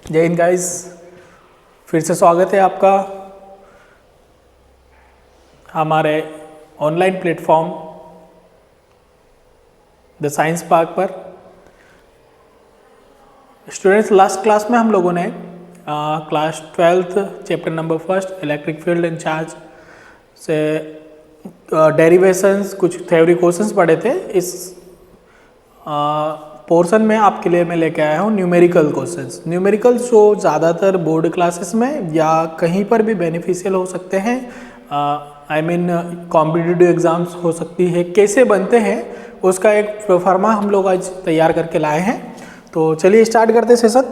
जय हिंद गाइस, फिर से स्वागत है आपका हमारे online platform the science park पर। स्टूडेंट्स, लास्ट क्लास में हम लोगों ने class 12th chapter number 1 electric field in charge से डेरिवेशंस, कुछ थ्योरी क्वेश्चंस पढ़े थे। इस पोर्शन में आपके लिए मैं लेके आया हूँ न्यूमेरिकल क्वेश्चंस। न्यूमेरिकल्स जो ज़्यादातर बोर्ड क्लासेस में या कहीं पर भी बेनिफिशियल हो सकते हैं, आई मीन कॉम्पिटिटिव एग्जाम्स हो सकती है, कैसे बनते हैं उसका एक प्रोफार्मा हम लोग आज तैयार करके लाए हैं। तो चलिए स्टार्ट करते हैं सेशन।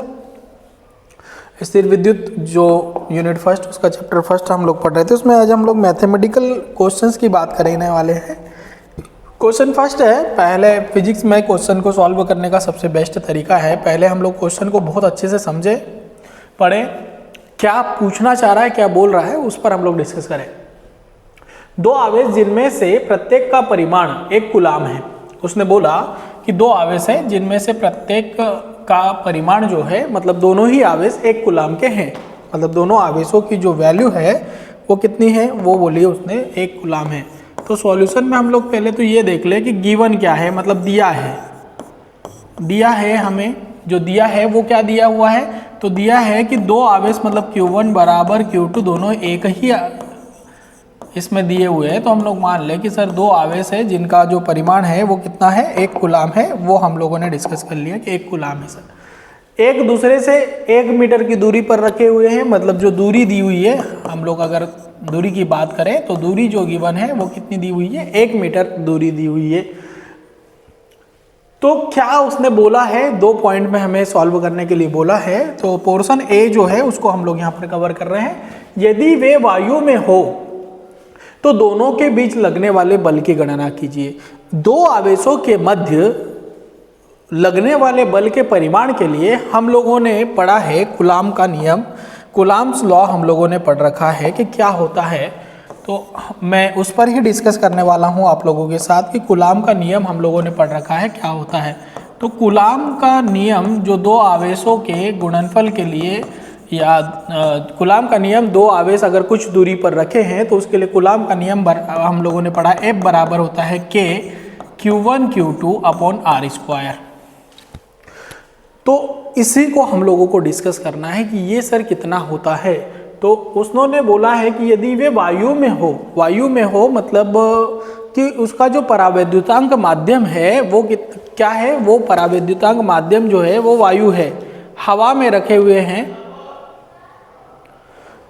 स्थिर विद्युत जो यूनिट फर्स्ट, उसका चैप्टर फर्स्ट हम लोग पढ़ रहे थे, उसमें आज हम लोग मैथमेटिकल क्वेश्चंस की बात करने वाले हैं। क्वेश्चन फर्स्ट है। पहले फिजिक्स में क्वेश्चन को सॉल्व करने का सबसे बेस्ट तरीका है, पहले हम लोग क्वेश्चन को बहुत अच्छे से समझे, पढ़ें, क्या पूछना चाह रहा है, क्या बोल रहा है, उस पर हम लोग डिस्कस करें। दो आवेश जिनमें से प्रत्येक का परिमाण 1 कूलाम है। उसने बोला कि दो आवेश हैं जिनमें से प्रत्येक का परिमाण जो है, मतलब दोनों ही आवेश 1 कूलाम के हैं, मतलब दोनों आवेशों की जो वैल्यू है वो कितनी है, वो बोली उसने 1 कूलाम है। तो सॉल्यूशन में हम लोग पहले तो ये देख ले कि गिवन क्या है, मतलब दिया है हमें, जो दिया है वो क्या दिया हुआ है, तो दिया है कि दो आवेश मतलब Q1 बराबर Q2 दोनों एक ही इसमें दिए हुए हैं। तो हम लोग मान लें कि सर दो आवेश है जिनका जो परिमाण है वो कितना है, 1 कूलाम है। वो हम लोगों ने डिस्कस कर लिया कि 1 कूलाम है सर। एक दूसरे से 1 मीटर की दूरी पर रखे हुए हैं, मतलब जो दूरी दी हुई है, हम लोग अगर दूरी की बात करें तो दूरी जो गिवन है वो कितनी दी हुई है, 1 मीटर दूरी दी हुई है। तो क्या उसने बोला है, 2 पॉइंट में हमें सॉल्व करने के लिए बोला है। तो पोर्शन ए जो है उसको हम लोग यहाँ पर कवर कर रहे हैं। यदि वे वायु में हो तो दोनों के बीच लगने वाले बल की गणना कीजिए। दो आवेशों के मध्य लगने वाले बल के परिमाण के लिए हम लोगों ने पढ़ा है कूलाम का नियम, कूलाम्स लॉ हम लोगों ने पढ़ रखा है कि क्या होता है। तो मैं उस पर ही डिस्कस करने वाला हूं आप लोगों के साथ कि कूलाम का नियम हम लोगों ने पढ़ रखा है क्या होता है। तो कूलाम का नियम जो दो आवेशों के गुणनफल के लिए, या कूलाम का नियम दो आवेश अगर कुछ दूरी पर रखे हैं तो उसके लिए कूलाम का नियम हम लोगों ने पढ़ा, F बराबर होता है K Q1 Q2 upon R square. तो इसी को हम लोगों को डिस्कस करना है कि ये सर कितना होता है। तो उन्होंने बोला है कि यदि वे वायु में हो मतलब कि उसका जो परावैद्युतांक माध्यम है वो क्या है, वो परावैद्युतांक माध्यम जो है वो वायु है, हवा में रखे हुए हैं,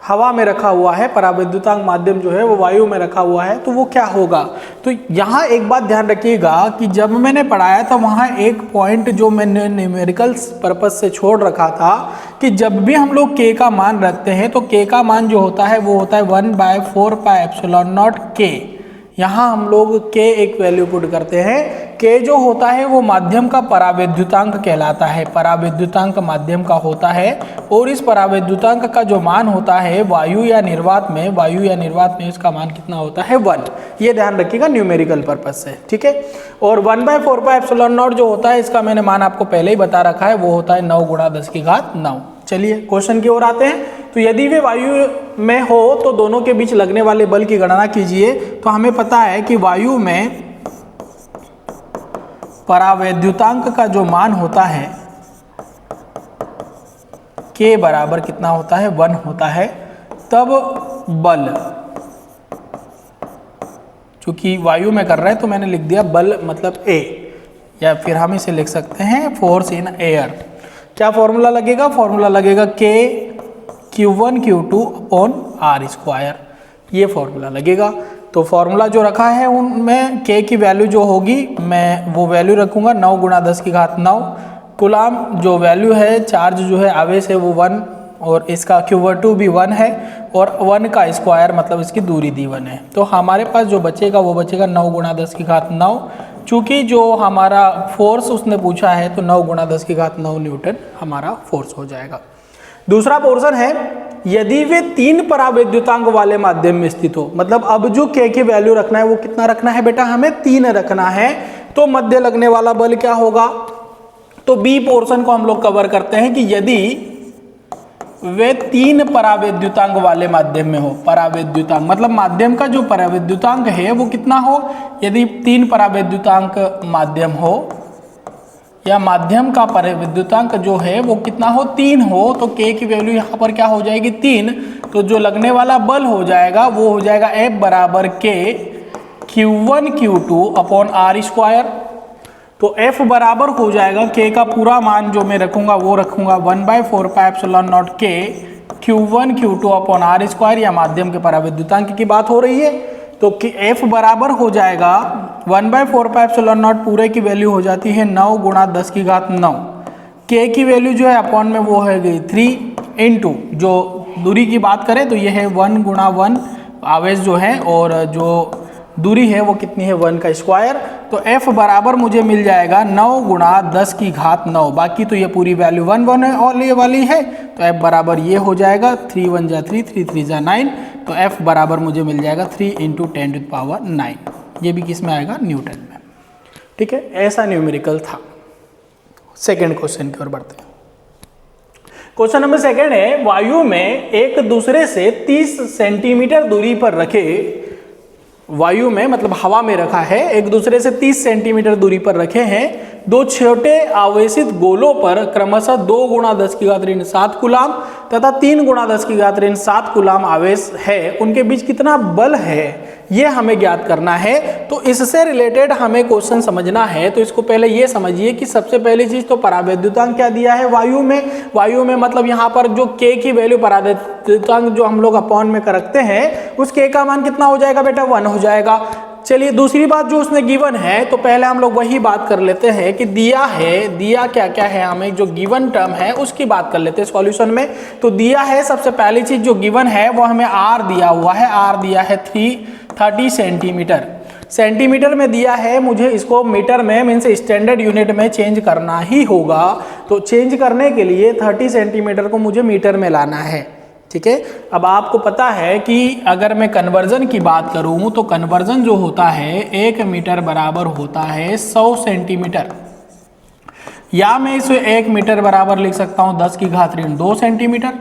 हवा में रखा हुआ है, परावैद्युतांक माध्यम जो है वो वायु में रखा हुआ है। तो वो क्या होगा, तो यहाँ एक बात ध्यान रखिएगा कि जब मैंने पढ़ाया था वहाँ एक पॉइंट जो मैंने न्यूमेरिकल्स पर्पज से छोड़ रखा था कि जब भी हम लोग K का मान रखते हैं तो K का मान जो होता है वो होता है 1/4πε0 K। यहाँ हम लोग K एक वैल्यू पुट करते हैं। K जो होता है वो माध्यम का परावैद्युतांक कहलाता है, परावैद्युतांक माध्यम का होता है। और इस परावैद्युतांक का जो मान होता है वायु या निर्वात में इसका मान कितना होता है, 1। ये ध्यान रखिएगा न्यूमेरिकल पर्पज से, ठीक है। और 1/4πε0 जो होता है इसका मैंने मान आपको पहले ही बता रखा है, वो होता है 9 × 10⁹। चलिए क्वेश्चन की ओर आते हैं। तो यदि वे वायु में हो तो दोनों के बीच लगने वाले बल की गणना कीजिए। तो हमें पता है कि वायु में परावैद्युतांक का जो मान होता है K बराबर कितना होता है, 1 होता है। तब बल, चूंकि वायु में कर रहे हैं तो मैंने लिख दिया बल मतलब A, या फिर हम इसे लिख सकते हैं फोर्स इन एयर। क्या फॉर्मूला लगेगा, फॉर्मूला लगेगा K Q1 Q2 upon R square, ये फॉर्मूला लगेगा। तो फॉर्मूला जो रखा है उनमें K की वैल्यू जो होगी मैं वो वैल्यू रखूँगा 9 × 10⁹। कूलाम जो वैल्यू है, चार्ज जो है आवेश है वो 1, और इसका Q2 भी 1 है, और 1 का स्क्वायर मतलब इसकी दूरी दी 1 है। तो हमारे पास जो बचेगा वो बचेगा 9 × 10⁹। चूँकि जो हमारा फोर्स उसने पूछा है तो 9 × 10⁹ न्यूटन हमारा फोर्स हो जाएगा। दूसरा पोर्शन है, यदि वे 3 परावैद्युतांक वाले माध्यम में स्थित हो, मतलब अब जो K की वैल्यू रखना है वो कितना रखना है बेटा, हमें 3 रखना है। तो मध्य लगने वाला बल क्या होगा, तो बी पोर्शन को हम लोग कवर करते हैं कि यदि वे 3 परावैद्युतांक वाले माध्यम में हो। परावैद्युतांक मतलब माध्यम का जो परावैद्युतांक है वो कितना हो, यदि 3 परावैद्युतांक माध्यम हो या माध्यम का परावैद्युतांक जो है वो कितना हो, 3 हो, तो K की वैल्यू यहाँ पर क्या हो जाएगी 3। तो जो लगने वाला बल हो जाएगा वो हो जाएगा F बराबर K Q1 Q2 upon R square. तो F बराबर हो जाएगा K का पूरा मान जो मैं रखूंगा वो रखूंगा 1/4 pi epsilon not K Q1 Q2 upon R square, या माध्यम के परावैद्युतांक की बात हो रही है। तो F बराबर हो जाएगा 1/4 पाई एप्सिलॉन नॉट, पूरे की वैल्यू हो जाती है 9 गुणा 10 की घात 9। K की वैल्यू जो है अपॉन में वो है गई 3 इंटू, जो दूरी की बात करें तो ये है 1 गुणा 1 आवेश जो है, और जो दूरी है वो कितनी है 1 का स्क्वायर। तो F बराबर मुझे मिल जाएगा 9 गुणा 10 की घात 9, बाकी तो ये पूरी वैल्यू 1 1 है और ये वाली है, तो F बराबर ये हो जाएगा 3 1 जा 3 3 3 जा 9। तो F बराबर मुझे मिल जाएगा 3 × 10⁹। ये भी किस में आएगा, न्यूटन में। ठीक है, ऐसा न्यूमेरिकल था। सेकेंड क्वेश्चन की ओर बढ़ते हैं। क्वेश्चन नंबर सेकेंड है, वायु में एक दूसरे से 30 सेंटीमीटर दूरी पर रखे, वायु में मतलब हवा में रखा है, एक दूसरे से 30 सेंटीमीटर दूरी पर रखे हैं 2 छोटे आवेशित गोलों पर क्रमशः 2 गुणा 10 की घात ऋण 7 कूलाम तथा 3 गुणा 10 की घात ऋण 7 कूलाम आवेश है, उनके बीच कितना बल है ये हमें ज्ञात करना है। तो इससे रिलेटेड हमें क्वेश्चन समझना है। तो इसको पहले ये समझिए कि सबसे पहली चीज तो परावैद्युतांक क्या दिया है वायु में मतलब यहाँ पर जो K की वैल्यू परावैद्युतांक जो हम लोग अपॉन में रखते हैं उस K का मान कितना हो जाएगा बेटा, 1 हो जाएगा। चलिए दूसरी बात जो उसने गिवन है, तो पहले हम लोग वही बात कर लेते हैं कि दिया क्या क्या है, हमें जो गिवन टर्म है उसकी बात कर लेते हैं सॉल्यूशन में। तो दिया है, सबसे पहली चीज जो गिवन है वो हमें R दिया हुआ है, R दिया है 30 सेंटीमीटर में दिया है, मुझे इसको मीटर में मीन्स स्टैंडर्ड यूनिट में चेंज करना ही होगा। तो चेंज करने के लिए 30 सेंटीमीटर को मुझे मीटर में लाना है। ठीक है, अब आपको पता है कि अगर मैं कन्वर्जन की बात करूं तो कन्वर्जन जो होता है 1 मीटर बराबर होता है 100 सेंटीमीटर, या मैं इसे 1 मीटर बराबर लिख सकता हूं 10 की घात ऋण 2 सेंटीमीटर।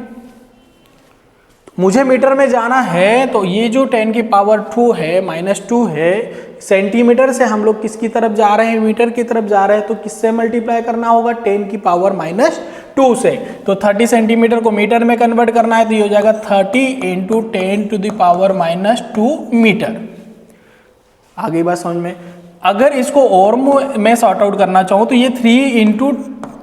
मुझे मीटर में जाना है तो ये जो 10 की पावर 2 है -2 है, सेंटीमीटर से हम लोग किसकी तरफ जा रहे हैं, मीटर की तरफ जा रहे हैं, तो किससे मल्टीप्लाई करना होगा, 10 की पावर -2 से। तो 30 सेंटीमीटर को मीटर में कन्वर्ट करना है तो ये हो जाएगा 30 × 10⁻² मीटर। आगे बात समझ में। अगर इसको और मैं सॉर्ट आउट करना चाहूँ तो ये 3 ×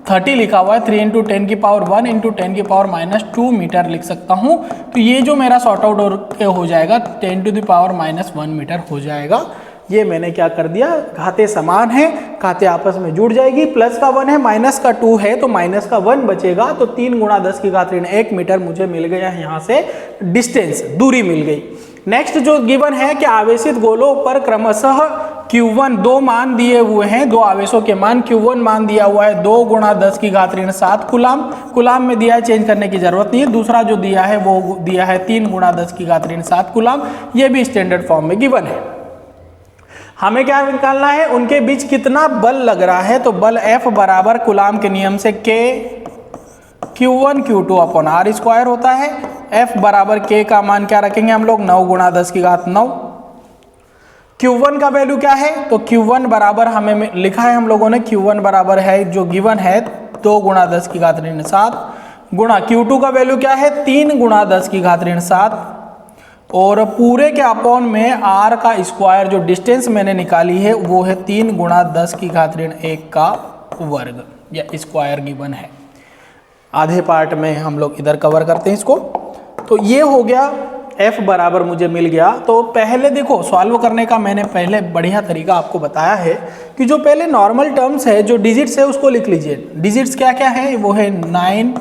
30 लिखा हुआ है, 3 × 10 की पावर 1 × 10 की पावर -2 मीटर लिख सकता हूँ। तो ये जो मेरा सॉर्ट आउट हो जाएगा 10⁻⁻1 मीटर हो जाएगा। ये मैंने क्या कर दिया, घाते समान है, घाते आपस में जुड़ जाएगी, प्लस का 1 है माइनस का 2 है तो माइनस का 1 बचेगा। तो 3 गुणा 10 की घात ऋण 1 मीटर मुझे मिल गया, यहाँ से डिस्टेंस दूरी मिल गई। नेक्स्ट जो गिवन है कि आवेशित गोलों पर क्रमशः Q1 दो मान दिए हुए हैं, दो आवेशों के मान, Q1 मान दिया हुआ है 2 गुणा 10 की घात ऋण 7 कूलाम में दिया है, चेंज करने की जरूरत नहीं है। दूसरा जो दिया है वो दिया है 3 गुणा 10 की घात ऋण 7 कूलाम, ये भी स्टैंडर्ड फॉर्म में गिवन है। हमें क्या निकालना है, उनके बीच कितना बल लग रहा है। तो बल F बराबर कूलाम के नियम से K Q1 Q2 upon R square होता है। F बराबर K का मान क्या रखेंगे हम लोग, 9 गुणा 10 की घात 9। Q1 का वैल्यू क्या है, तो Q1 बराबर हमें लिखा है हम लोगों ने, Q1 बराबर है जो गिवन है 2 गुणा 10 की घात ऋण 7 गुणा Q2 का वैल्यू क्या है 3 गुणा 10 की घात ऋण 7 और पूरे के अपॉन में R का स्क्वायर जो डिस्टेंस मैंने निकाली है वो है 3 गुणा 10 की घात ऋण 1 का वर्ग या स्क्वायर गिवन है। आधे पार्ट में हम लोग इधर कवर करते हैं इसको। तो ये हो गया, F बराबर मुझे मिल गया। तो पहले देखो सॉल्व करने का मैंने पहले बढ़िया तरीका आपको बताया है कि जो पहले नॉर्मल टर्म्स है, जो डिजिट्स है उसको लिख लीजिए। डिजिट्स क्या क्या है, वो है 9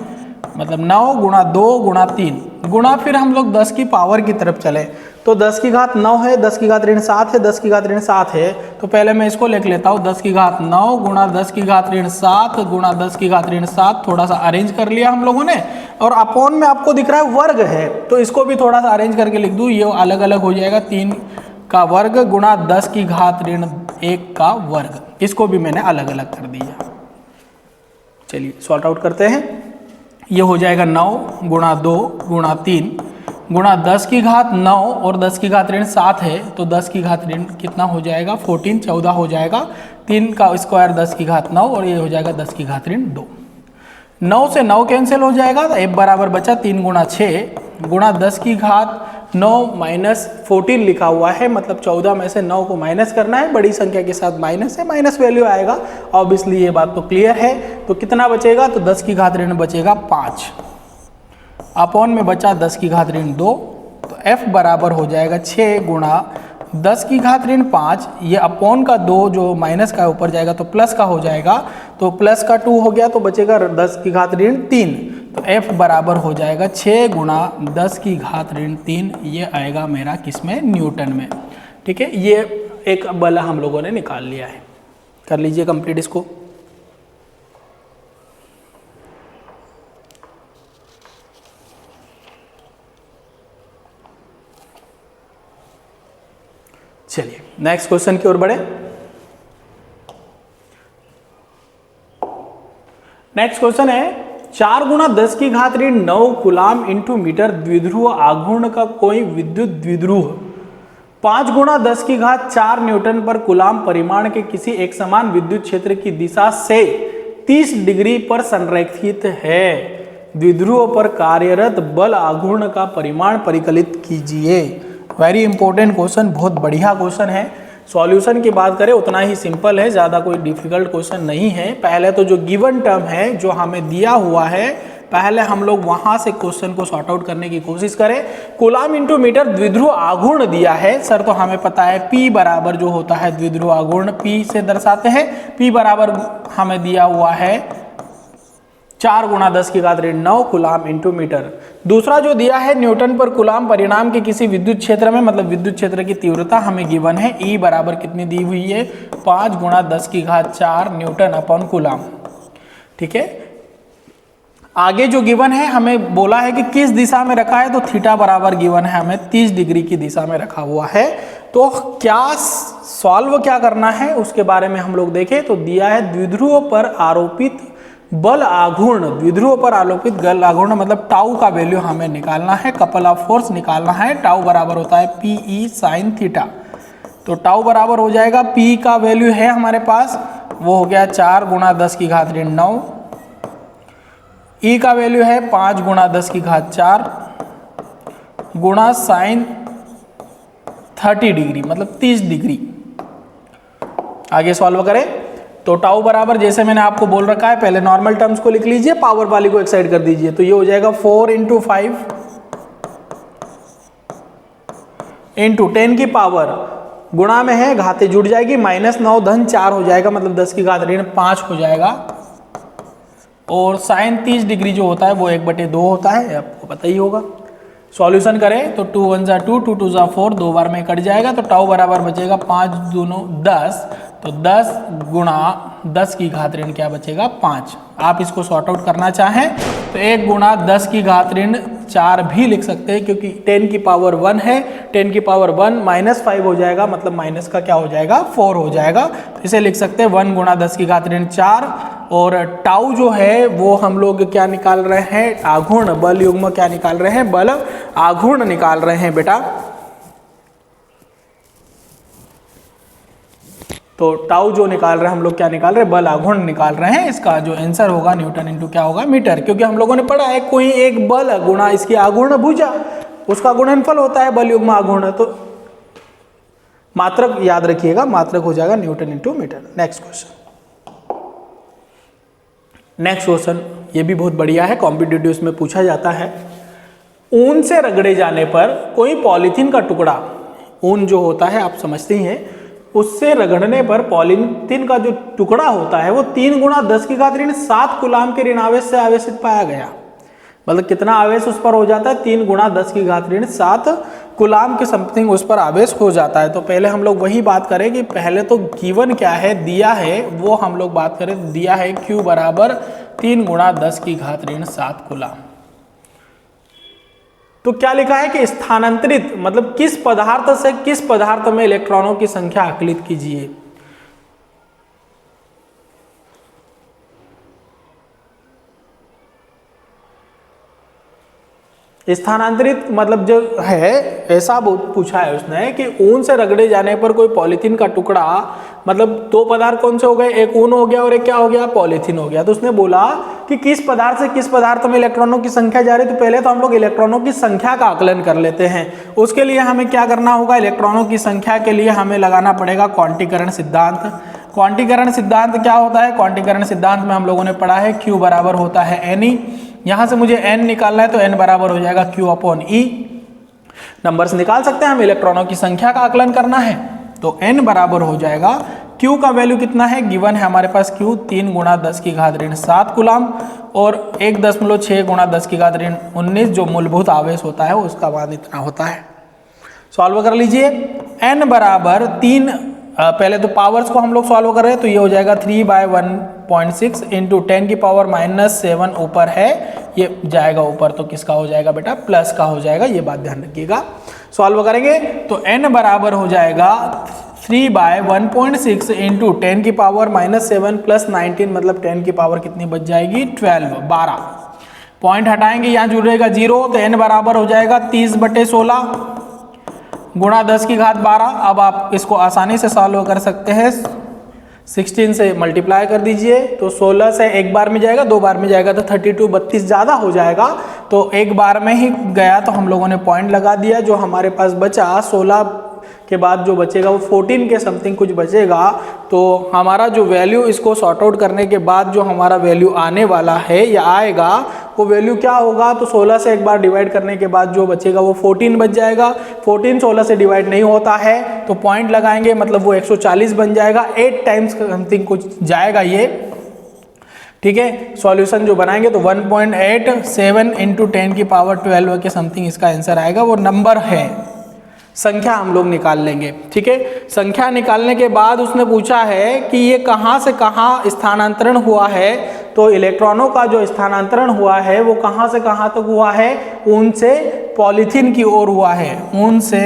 मतलब 9 गुणा 2 गुणा 3 गुणा फिर हम लोग 10 की पावर की तरफ चले तो 10 की घात 9 है, 10 की घात ऋण 7 है, 10 की घात ऋण 7 है। तो पहले मैं इसको लिख लेता हूँ 10 की घात 9 गुणा 10 की घात ऋण 7 गुणा 10 की घात ऋण 7। थोड़ा सा अरेंज कर लिया हम लोगों ने और अपॉन में आपको दिख रहा है वर्ग है तो इसको भी थोड़ा सा अरेंज करके लिख दूँ, ये अलग अलग हो जाएगा 3 का वर्ग गुणा 10 की घात ऋण 1 का वर्ग। इसको भी मैंने अलग अलग कर दिया। चलिए सॉल्ट आउट करते हैं। ये हो जाएगा 9 गुणा 2 गुणा 3 गुणा 10 की घात 9 और 10 की घात ऋण 7 है, तो 10 की घात ऋण कितना हो जाएगा 14, 14 हो जाएगा, 3 का स्क्वायर 10 की घात 9 और ये हो जाएगा 10 की घात ऋण 2। 9 से 9 कैंसिल हो जाएगा, तो f बराबर बचा 3 गुणा 6 गुणा 10 की घात 9 माइनस 14 लिखा हुआ है, मतलब 14 में से 9 को माइनस करना है, बड़ी संख्या के साथ माइनस है, माइनस वैल्यू आएगा। ऑब्वियसली ये बात तो क्लियर है। तो कितना बचेगा, तो 10 की घात ऋण बचेगा 5 अपॉन में बचा 10 की घात ऋण 2, तो f बराबर हो जाएगा 6 गुणा 10 की घात ऋण 5, ये अपॉन का 2 जो माइनस का ऊपर जाएगा तो प्लस का हो जाएगा, तो प्लस का 2 हो गया तो बचेगा 10 की घात ऋण 3, तो f बराबर हो जाएगा 6 गुणा 10 की घात ऋण 3, ये आएगा मेरा किसमें, न्यूटन में। ठीक है, ये एक बल हम लोगों ने निकाल लिया है। कर लीजिए कंप्लीट इसको। चलिए नेक्स्ट क्वेश्चन की ओर बढ़े। नेक्स्ट क्वेश्चन है 4 गुणा 10 की घात ऋण 9 कूलाम इंटू मीटर द्विध्रुव आघूर्ण का कोई विद्युत द्विध्रुव 5 गुणा 10 की घात 4 न्यूटन पर कूलाम परिमाण के किसी एक समान विद्युत क्षेत्र की दिशा से 30 डिग्री पर संरेखित है। द्विध्रुव पर कार्यरत बल आघूर्ण का परिमाण परिकलित कीजिए। वेरी इंपॉर्टेंट क्वेश्चन, बहुत बढ़िया क्वेश्चन है। सॉल्यूशन की बात करें उतना ही सिंपल है, ज़्यादा कोई डिफिकल्ट क्वेश्चन नहीं है। पहले तो जो गिवन टर्म है जो हमें दिया हुआ है, पहले हम लोग वहां से क्वेश्चन को सॉर्ट आउट करने की कोशिश करें। कूलाम इंटू मीटर द्विध्रुव आघूर्ण दिया है सर, तो हमें पता है P बराबर जो होता है द्विध्रुव आघूर्ण P से दर्शाते हैं। P बराबर हमें दिया हुआ है 4 गुणा 10 की घात ऋण 9 कूलाम इंटू मीटर। दूसरा जो दिया है न्यूटन पर कूलाम परिणाम के किसी विद्युत क्षेत्र में, मतलब विद्युत क्षेत्र की तीव्रता हमें गिवन है। E बराबर कितनी दी हुई है, 5 गुणा 10 की घात 4 न्यूटन अपॉन कूलाम। ठीक है, आगे जो गिवन है हमें बोला है कि किस दिशा में रखा है, तो थीटा बराबर गिवन है हमें 30 डिग्री की दिशा में रखा हुआ है। तो क्या सॉल्व क्या करना है उसके बारे में हम लोग देखें, तो दिया है द्विध्रुव पर आरोपित बल आघूर्ण, द्विध्रुव पर आरोपित बल आघूर्ण मतलब टाउ का वैल्यू हमें निकालना है, कपल ऑफ फोर्स निकालना है। टाउ बराबर होता है PE साइन थीटा, तो टाउ बराबर हो जाएगा P का वैल्यू है हमारे पास, वो हो गया 4 गुणा 10 की घात ऋण 9, E का वैल्यू है 5 गुणा 10 की घात 4 गुणा साइन 30 डिग्री मतलब 30 डिग्री। आगे सॉल्व करें तो टाउ बराबर जैसे मैंने आपको बोल रखा है, पहले नॉर्मल टर्म्स को लिख लीजिए, पावर वाली को एक साइड कर दीजिए, तो ये हो जाएगा 4 इंटू 5 इंटू 10 की पावर गुणा में है, घातें जुड़ जाएगी, -9 धन 4 हो जाएगा, मतलब 10 की घात ऋण 5 हो जाएगा। और साइन 30 डिग्री जो होता है वो 1/2 होता है, आपको पता ही होगा। सॉल्यूशन करें तो 2 1 2 2 2 4, 2 बार में कट जाएगा, तो टाउ बराबर बचेगा 5 दूनों 10, तो 10 गुणा 10 की घात ऋण क्या बचेगा 5। आप इसको सॉर्ट आउट करना चाहें तो 1 गुणा 10 की घात ऋण 4 भी लिख सकते हैं, क्योंकि 10 की पावर 1 है, 10 की पावर 1 -5 हो जाएगा, मतलब माइनस का क्या हो जाएगा 4 हो जाएगा, तो इसे लिख सकते हैं 1 गुणा 10 की घात ऋण 4। और टाउ जो है वो हम लोग क्या निकाल रहे हैं, आघूर्ण बल युग्म क्या निकाल रहे हैं, बल आघूर्ण निकाल रहे हैं बेटा। तो टाउ जो निकाल रहे हैं हम लोग क्या निकाल रहे हैं, बल आघूर्ण निकाल रहे हैं। इसका जो आंसर होगा न्यूटन इंटू क्या होगा मीटर, क्योंकि हम लोगों ने पढ़ा है कोई एक बल गुणा इसकी आघूर्ण भुजा, उसका गुणनफल होता है बल युग्म आघूर्ण। तो मात्रक याद रखिएगा, मात्रक हो जाएगा newton into metre. Next question, next question ये भी बहुत बढ़िया है, कॉम्पिटिटिव में पूछा जाता है। ऊन से रगड़े जाने पर कोई पॉलीथीन का टुकड़ा, ऊन जो होता है आप समझते ही हैं, उससे रगड़ने पर पॉलीथीन का जो टुकड़ा होता है वो 3 गुणा 10 की घात ऋण 7 कूलाम के ऋण आवेश से आवेशित पाया गया। मतलब कितना आवेश उस पर हो जाता है, 3 गुणा 10 की घात ऋण 7 कूलाम के समथिंग उस पर आवेश हो जाता है। तो पहले हम लोग वही बात करें कि पहले तो गिवन क्या है, दिया है, वो हम लोग बात करें। दिया है Q बराबर 3 गुणा 10 की घात ऋण 7 कूलाम। तो क्या लिखा है कि स्थानांतरित मतलब किस पदार्थ से किस पदार्थ में इलेक्ट्रॉनों की संख्या आकलित कीजिए। स्थानांतरित मतलब जो है, ऐसा पूछा है उसने कि ऊन से रगड़े जाने पर कोई पॉलीथीन का टुकड़ा, मतलब दो पदार्थ कौन से हो गए, एक ऊन हो गया और एक क्या हो गया, पॉलीथीन हो गया। तो उसने बोला कि किस पदार्थ से किस पदार्थ में इलेक्ट्रॉनों की संख्या जा रही है। तो पहले तो हम लोग इलेक्ट्रॉनों की संख्या का आकलन कर लेते हैं। उसके लिए हमें क्या करना होगा, इलेक्ट्रॉनों की संख्या के लिए हमें लगाना पड़ेगा क्वांटीकरण सिद्धांत। क्वांटीकरण सिद्धांत क्या होता है, क्वांटीकरण सिद्धांत में हम लोगों ने पढ़ा है Q बराबर होता है Ne। यहां से मुझे n निकालना है तो n बराबर हो जाएगा Q/E। नंबर्स निकाल सकते हैं हम, इलेक्ट्रॉनों की संख्या का आकलन करना है तो n बराबर हो जाएगा, Q का वैल्यू कितना है, गिवन है हमारे पास Q 3 × 10⁻⁷ कूलम और 1.6 × 10⁻19 जो मूलभूत आवेश होता है उसका मान इतना होता है। सॉल्व कर लीजिए। n बराबर 3, पहले तो पावर्स को हम लोग सॉल्व कर रहे हैं तो ये हो जाएगा 3/1.6 इंटू 10⁻⁷ ऊपर है, ये जाएगा ऊपर तो किसका हो जाएगा बेटा, प्लस का हो जाएगा, ये बात ध्यान रखिएगा। सॉल्व करेंगे तो n बराबर हो जाएगा 3/1.6 इंटू 10⁻⁷ प्लस 19, मतलब 10 की पावर कितनी बच जाएगी, 12। पॉइंट हटाएंगे, यहाँ जुड़ेगा 0 तो n बराबर हो जाएगा 30/16 गुणा 10⁻12। अब आप इसको आसानी से सॉल्व कर सकते हैं, 16 से मल्टीप्लाई कर दीजिए तो 16 से एक बार में जाएगा, दो बार में जाएगा तो 32, 32 ज़्यादा हो जाएगा तो एक बार में ही गया तो हम लोगों ने पॉइंट लगा दिया। जो हमारे पास बचा 16 के बाद जो बचेगा वो 14 के समथिंग कुछ बचेगा। तो हमारा जो वैल्यू, इसको सॉर्ट आउट करने के बाद जो हमारा वैल्यू आने वाला है या आएगा वो वैल्यू क्या होगा, तो 16 से एक बार डिवाइड करने के बाद जो बचेगा वो 14 बच जाएगा। 14 16 से डिवाइड नहीं होता है तो पॉइंट लगाएंगे, मतलब वो 140 बन जाएगा, 8 टाइम्स समथिंग कुछ जाएगा ये, ठीक है। सॉल्यूशन जो बनाएंगे तो 1.87 इंटू 10⁻12 के समथिंग इसका आंसर आएगा। वो नंबर है, संख्या हम लोग निकाल लेंगे, ठीक है। संख्या निकालने के बाद उसने पूछा है कि ये कहाँ से कहाँ स्थानांतरण हुआ है, तो इलेक्ट्रॉनों का जो स्थानांतरण हुआ है वो कहाँ से कहाँ तक हुआ है, ऊन से पॉलीथीन की ओर हुआ है, ऊन से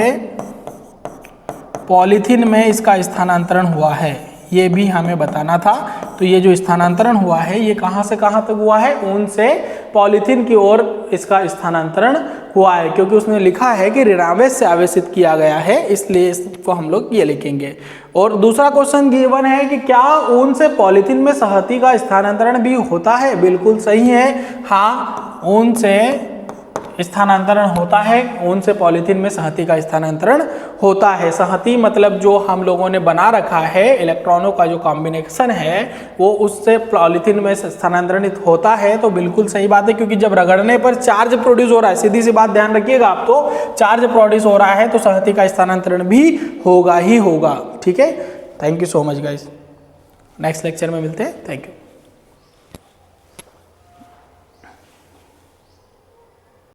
पॉलीथीन में इसका स्थानांतरण हुआ है, ये भी हमें बताना था। तो ये जो स्थानांतरण हुआ है ये कहाँ से कहाँ तक हुआ है, ऊन से पॉलीथीन की ओर इसका स्थानांतरण हुआ है, क्योंकि उसने लिखा है कि ऋणावेश से आवेशित किया गया है, इसलिए इसको हम लोग ये लिखेंगे। और दूसरा क्वेश्चन गिवन है कि क्या ऊन से पॉलीथीन में संहति का स्थानांतरण भी होता है, बिल्कुल सही है, हाँ ऊन से स्थानांतरण होता है, ऊन से पॉलीथीन में संहति का स्थानांतरण होता है। संहति मतलब जो हम लोगों ने बना रखा है, इलेक्ट्रॉनों का जो कॉम्बिनेशन है वो उससे पॉलीथीन में स्थानांतरित होता है। तो बिल्कुल सही बात है, क्योंकि जब रगड़ने पर चार्ज प्रोड्यूस हो रहा है, सीधी सी बात ध्यान रखिएगा आप, तो चार्ज प्रोड्यूस हो रहा है तो संहति का स्थानांतरण भी होगा ही होगा, ठीक है। Thank you so much guys, next lecture में मिलते हैं, थैंक यू।